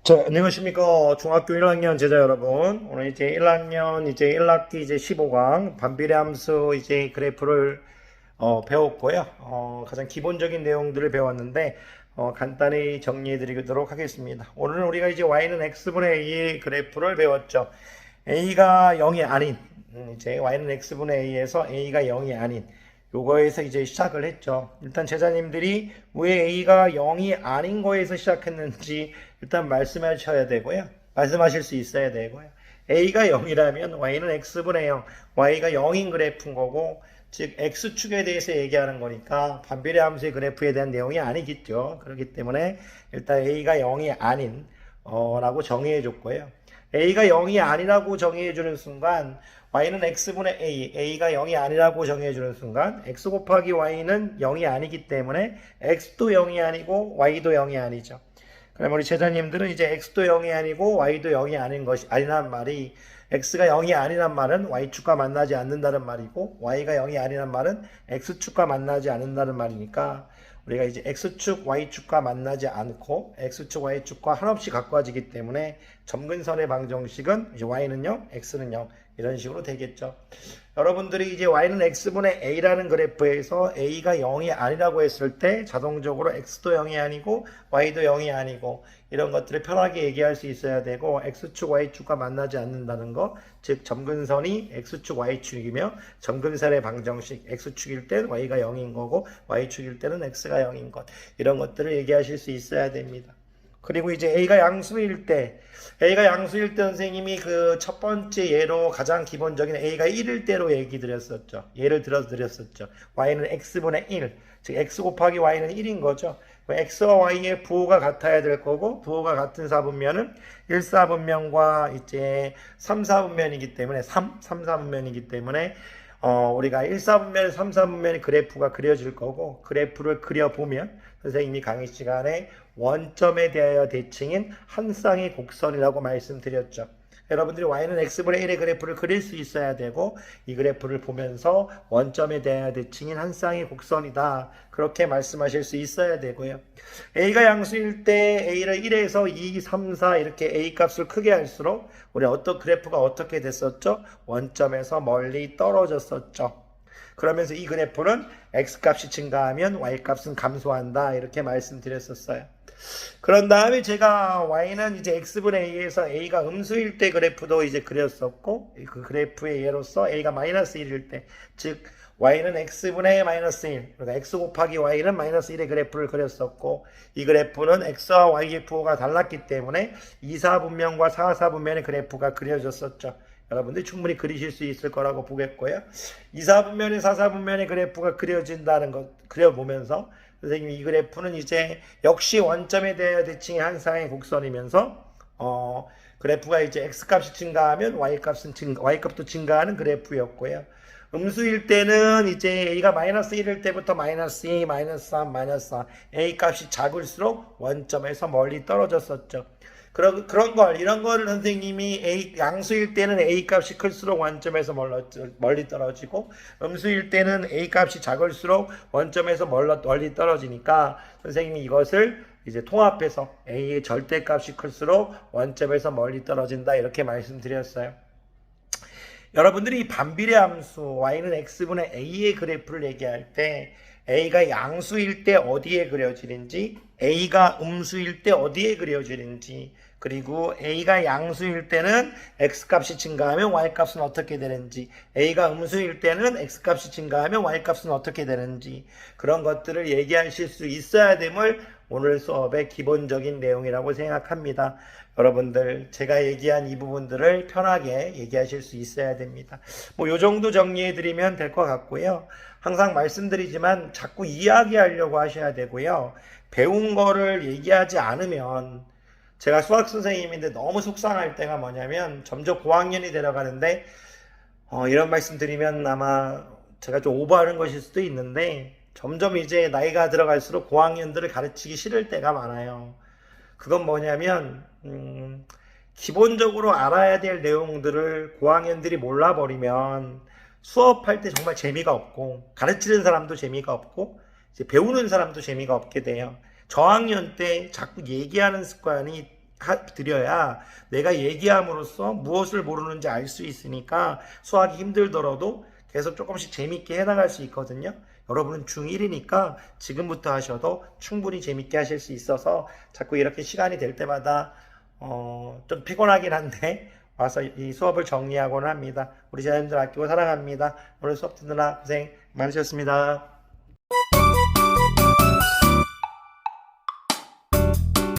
자, 안녕하십니까. 중학교 1학년 제자 여러분. 오늘 이제 1학년, 이제 1학기 이제 15강 반비례함수 이제 그래프를 배웠고요. 가장 기본적인 내용들을 배웠는데, 간단히 정리해 드리도록 하겠습니다. 오늘은 우리가 이제 y는 x분의 a의 그래프를 배웠죠. a가 0이 아닌, 이제 y는 x분의 a에서 a가 0이 아닌, 요거에서 이제 시작을 했죠. 일단 제자님들이 왜 A가 0이 아닌 거에서 시작했는지 일단 말씀하셔야 되고요. 말씀하실 수 있어야 되고요. A가 0이라면 Y는 X분의 0, Y가 0인 그래프인 거고, 즉 X축에 대해서 얘기하는 거니까 반비례 함수의 그래프에 대한 내용이 아니겠죠. 그렇기 때문에 일단 A가 0이 아닌 라고 정의해 줬고요. A가 0이 아니라고 정의해 주는 순간 y는 x분의 a, a가 0이 아니라고 정해주는 순간 x 곱하기 y는 0이 아니기 때문에 x도 0이 아니고 y도 0이 아니죠. 그럼 우리 제자님들은 이제 x도 0이 아니고 y도 0이 아닌 것이 아니란 말이, x가 0이 아니란 말은 y축과 만나지 않는다는 말이고, y가 0이 아니란 말은 x축과 만나지 않는다는 말이니까, 우리가 이제 x축 y축과 만나지 않고 x축 y축과 한없이 가까워지기 때문에 점근선의 방정식은 이제 y는 0, x는 0 이런 식으로 되겠죠. 여러분들이 이제 y는 x분의 a라는 그래프에서 a가 0이 아니라고 했을 때 자동적으로 x도 0이 아니고 y도 0이 아니고 이런 것들을 편하게 얘기할 수 있어야 되고, x축 y축과 만나지 않는다는 거, 즉 점근선이 x축 y축이며 점근선의 방정식 x축일 땐 y가 0인 거고 y축일 때는 x가 0인 것, 이런 것들을 얘기하실 수 있어야 됩니다. 그리고 이제 A가 양수일 때 선생님이 그 첫 번째 예로 가장 기본적인 A가 1일 때로 얘기 드렸었죠. 예를 들어서 드렸었죠. Y는 X분의 1, 즉 X 곱하기 Y는 1인 거죠. X와 Y의 부호가 같아야 될 거고, 부호가 같은 사분면은 1사분면과 이제 3사분면이기 때문에 3사분면이기 때문에 우리가 1사분면, 3사분면의 그래프가 그려질 거고, 그래프를 그려보면 선생님이 강의 시간에 원점에 대하여 대칭인 한 쌍의 곡선이라고 말씀드렸죠. 여러분들이 y는 x분의 1의 그래프를 그릴 수 있어야 되고, 이 그래프를 보면서 원점에 대하여 대칭인 한 쌍의 곡선이다, 그렇게 말씀하실 수 있어야 되고요. a가 양수일 때 a를 1에서 2, 3, 4 이렇게 a 값을 크게 할수록 우리 어떤 그래프가 어떻게 됐었죠? 원점에서 멀리 떨어졌었죠. 그러면서 이 그래프는 x값이 증가하면 y값은 감소한다, 이렇게 말씀드렸었어요. 그런 다음에 제가 y는 이제 x분의 a에서 a가 음수일 때 그래프도 이제 그렸었고, 그 그래프의 예로서 a가 마이너스 1일 때, 즉 y는 x분의 마이너스 1, 그러니까 x 곱하기 y는 마이너스 1의 그래프를 그렸었고, 이 그래프는 x와 y의 부호가 달랐기 때문에 2사분면과 4사분면의 그래프가 그려졌었죠. 여러분들이 충분히 그리실 수 있을 거라고 보겠고요. 2사분면의 4사분면의 그래프가 그려진다는 것, 그려보면서 선생님이 이 그래프는 이제 역시 원점에 대하여 대칭의 한 쌍의 곡선이면서 그래프가 이제 x값이 증가하면 y값도 증가하는 그래프였고요. 음수일 때는 이제 a가 마이너스 1일 때부터 마이너스 2, 마이너스 3, 마이너스 4, a 값이 작을수록 원점에서 멀리 떨어졌었죠. 이런 거를 선생님이 양수일 때는 a 값이 클수록 원점에서 멀리 떨어지고, 음수일 때는 a 값이 작을수록 원점에서 멀리 떨어지니까 선생님이 이것을 이제 통합해서 a의 절대값이 클수록 원점에서 멀리 떨어진다, 이렇게 말씀드렸어요. 여러분들이 반비례 함수 y는 x분의 a의 그래프를 얘기할 때 a가 양수일 때 어디에 그려지는지, a가 음수일 때 어디에 그려지는지, 그리고 a가 양수일 때는 x값이 증가하면 y값은 어떻게 되는지, a가 음수일 때는 x값이 증가하면 y값은 어떻게 되는지, 그런 것들을 얘기하실 수 있어야 됨을 오늘 수업의 기본적인 내용이라고 생각합니다. 여러분들 제가 얘기한 이 부분들을 편하게 얘기하실 수 있어야 됩니다. 요 정도 정리해 드리면 될 것 같고요. 항상 말씀드리지만 자꾸 이야기하려고 하셔야 되고요. 배운 거를 얘기하지 않으면, 제가 수학 선생님인데 너무 속상할 때가 뭐냐면, 점점 고학년이 되어가는데 이런 말씀 드리면 아마 제가 좀 오버하는 것일 수도 있는데, 점점 이제 나이가 들어갈수록 고학년들을 가르치기 싫을 때가 많아요. 그건 뭐냐면 기본적으로 알아야 될 내용들을 고학년들이 몰라버리면 수업할 때 정말 재미가 없고, 가르치는 사람도 재미가 없고, 이제 배우는 사람도 재미가 없게 돼요. 저학년 때 자꾸 얘기하는 습관이 드려야 내가 얘기함으로써 무엇을 모르는지 알 수 있으니까 수학이 힘들더라도 계속 조금씩 재밌게 해나갈 수 있거든요. 여러분은 중1이니까 지금부터 하셔도 충분히 재밌게 하실 수 있어서 자꾸 이렇게 시간이 될 때마다 좀 피곤하긴 한데 와서 이 수업을 정리하곤 합니다. 우리 자녀님들 아끼고 사랑합니다. 오늘 수업 듣느라 고생 많으셨습니다.